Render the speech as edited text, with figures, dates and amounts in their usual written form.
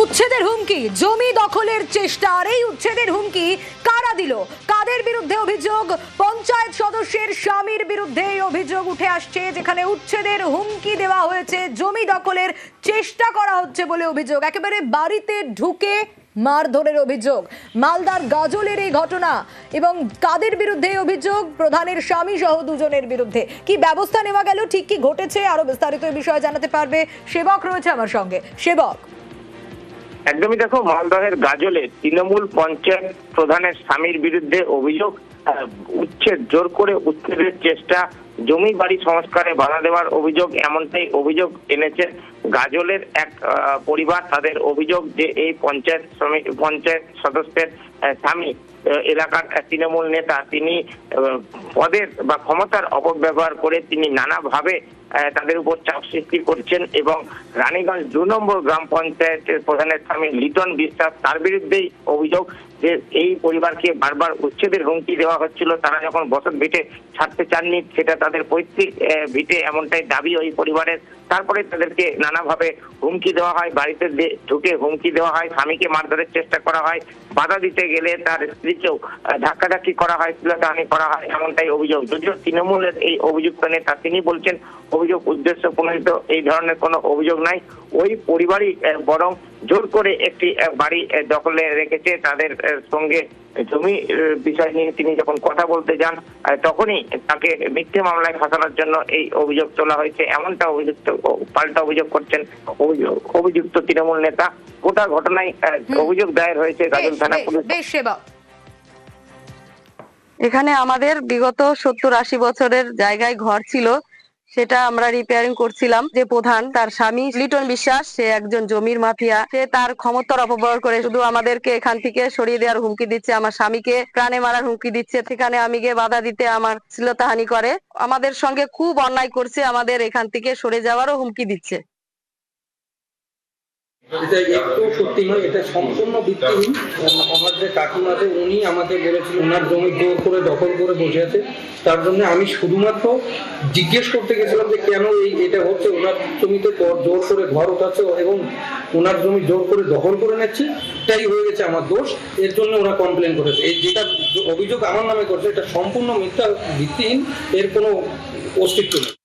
উচ্ছেদের হুমকি, জমি দখলের চেষ্টা। আর এই উচ্ছেদের হুমকি কারা দিল, কাদের বিরুদ্ধে অভিযোগ? পঞ্চায়েত সদস্যের স্বামীর বিরুদ্ধে এই অভিযোগ উঠে আসছে, যেখানে উচ্ছেদের হুমকি দেওয়া হয়েছে, জমি দখলের চেষ্টা করা হচ্ছে বলে অভিযোগ। একেবারে বাড়িতে ঢুকে মারধরের অভিযোগ। মালদার গাজলের এই ঘটনা, এবং কাদের বিরুদ্ধে এই অভিযোগ? প্রধানের স্বামী সহ দুজনের বিরুদ্ধে। কি ব্যবস্থা নেওয়া গেল, ঠিক কি ঘটেছে, আরো বিস্তারিত এই বিষয়ে জানাতে পারবে সেবক রয়েছে আমার সঙ্গে। সেবক, একদমই দেখো, মালদহের গাজলে তৃণমূল পঞ্চায়েত প্রধানের স্বামীর বিরুদ্ধে অভিযোগ, উচ্ছেদ, জোর করে উচ্ছেদের চেষ্টা, জমি বাড়ি সংস্কারে বাধা দেওয়ার অভিযোগ। এমনটাই অভিযোগ এনেছে গাজলের এক পরিবার। তাদের অভিযোগ যে এই পঞ্চায়েত সদস্যের স্বামী, এলাকার তৃণমূল নেতা, তিনি পদের বা ক্ষমতার অপব্যবহার করে তিনি নানাভাবে তাদের উপর চাপ সৃষ্টি করছেন, এবং রানীগঞ্জ 2 নম্বর গ্রাম পঞ্চায়েতের প্রধানের স্বামী লিটন বিশ্বাস, তার বিরুদ্ধেই অভিযোগ যে এই পরিবারকে বারবার উচ্ছেদের হুমকি দেওয়া হচ্ছিল। তারা যখন বসত ভিটে ছাড়তে চাননি, সেটা তাদের পৈতৃক ভিটে, এমনটাই দাবি ওই পরিবারের। তারপরে তাদেরকে নানাভাবে হুমকি দেওয়া হয়, বাড়িতে ঢুকে হুমকি দেওয়া হয়, স্বামীকে মারধরের চেষ্টা করা হয়, বাধা দিতে গেলে তার স্ত্রীকেও ধাক্কাধাক্কি করা হয়, শ্লীলতাহানি করা হয়, এমনটাই অভিযোগ। যদিও তৃণমূলের এই অভিযুক্ত নেতা তিনি বলছেন অভিযোগ উদ্দেশ্য প্রণোদিত, এই ধরনের কোনো অভিযোগ নাই। ওই পরিবারই বরং জোর করে একটি বাড়ি দখলে রেখেছে। তাদের সঙ্গে জমি বিষয় নিয়ে তিনি যখন কথা বলতে যান, তখনই তাকে মিথ্যে মামলায় ফাঁসানোর জন্য এই অভিযোগ তোলা হয়েছে, এমনটা পাল্টা অভিযোগ করছেন অভিযুক্ত তৃণমূল নেতা। গোটা ঘটনায় অভিযোগ দায়ের হয়েছে গাজল থানা পুলিশ। এখানে আমাদের বিগত 70-80 বছরের জায়গায় ঘর ছিল, সেটা আমরা রিপেয়ারিং করছিলাম। যে প্রধান, তার স্বামী লিটন বিশ্বাস, সে একজন জমির মাফিয়া। সে তার ক্ষমতার অপব্যবহার করে শুধু আমাদেরকে এখান থেকে সরিয়ে দেওয়ার হুমকি দিচ্ছে, আমার স্বামীকে প্রাণে মারার হুমকি দিচ্ছে। সেখানে আমি গিয়ে বাধা দিতে আমার শ্লীলতাহানি করে, আমাদের সঙ্গে খুব অন্যায় করছে, আমাদের এখান থেকে সরে যাওয়ারও হুমকি দিচ্ছে। এটা একটু সত্যি নয়, এটা সম্পূর্ণ ভিত্তিহীন। আমার যে কাকিমা আছে, উনি আমাকে বলেছিল ওনার জমি জোর করে দখল করে বসে আছে। তার জন্য আমি শুধুমাত্র জিজ্ঞেস করতে গেছিলাম যে কেন এটা হচ্ছে। ওনার জমিতে জোর করে ঘর উঠাচ্ছে এবং ওনার জমি জোর করে দখল করে নিচ্ছে, এটাই হয়ে গেছে আমার দোষ। এর জন্য ওরা কমপ্লেন করেছে। এই যেটা অভিযোগ আমার নামে করছে, এটা সম্পূর্ণ মিথ্যা, ভিত্তিহীন, এর কোনো অস্তিত্ব নেই।